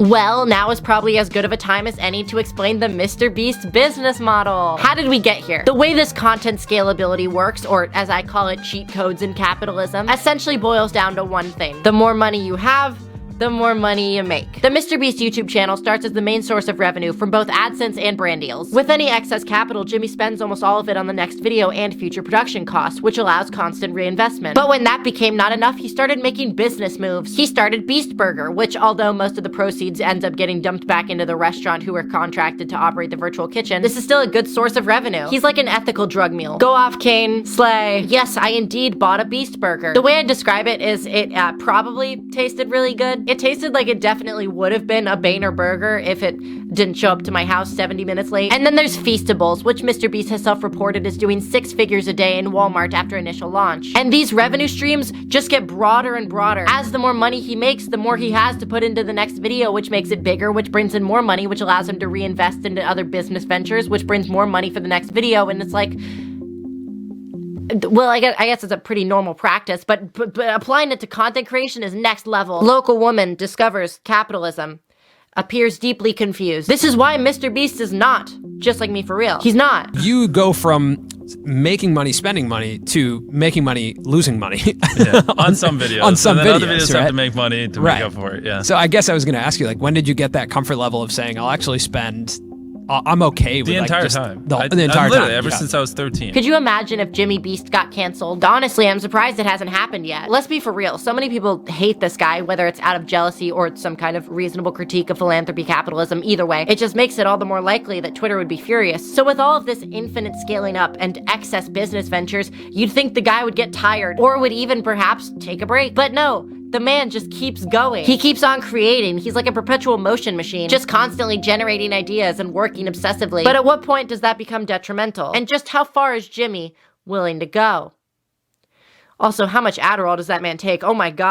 Well, now is probably as good of a time as any to explain the Mr. Beast business model. How did we get here? The way this content scalability works, or as I call it, cheat codes in capitalism, essentially boils down to one thing. The more money you have, the more money you make. The Mr. Beast YouTube channel starts as the main source of revenue from both AdSense and brand deals. With any excess capital, Jimmy spends almost all of it on the next video and future production costs, which allows constant reinvestment. But when that became not enough, he started making business moves. He started Beastburger, which although most of the proceeds ends up getting dumped back into the restaurant who were contracted to operate the virtual kitchen, this is still a good source of revenue. He's like an ethical drug mule. Go off, Kane. Slay. Yes, I indeed bought a Beastburger. The way I describe it is it probably tasted really good. It tasted like it definitely would have been a Boehner burger if it didn't show up to my house 70 minutes late. And then there's Feastables, which Mr. Beast has self-reported is doing 6 figures a day in Walmart after initial launch. And these revenue streams just get broader and broader. As the more money he makes, the more he has to put into the next video, which makes it bigger, which brings in more money, which allows him to reinvest into other business ventures, which brings more money for the next video. And it's like, well, I guess it's a pretty normal practice, but applying it to content creation is next level. Local woman discovers capitalism. Appears deeply confused. This is why Mr. Beast is not just like me for real. He's not. You go from making money, spending money, to making money, losing money. Yeah, on some videos. On some and then videos, other videos right? have to make money to make up for it, yeah. So I guess I was going to ask you, like, when did you get that comfort level of saying, I'll actually spend... I'm okay with the like, entire just time. The entire literally, time. ever since I was 13. Could you imagine if Jimmy Beast got canceled? Honestly, I'm surprised it hasn't happened yet. Let's be for real. So many people hate this guy, whether it's out of jealousy or some kind of reasonable critique of philanthropy capitalism. Either way, it just makes it all the more likely that Twitter would be furious. So with all of this infinite scaling up and excess business ventures, you'd think the guy would get tired or would even perhaps take a break. But no. The man just keeps going. He keeps on creating. He's like a perpetual motion machine, just constantly generating ideas and working obsessively. But at what point does that become detrimental? And just how far is Jimmy willing to go? Also, how much Adderall does that man take? Oh my God.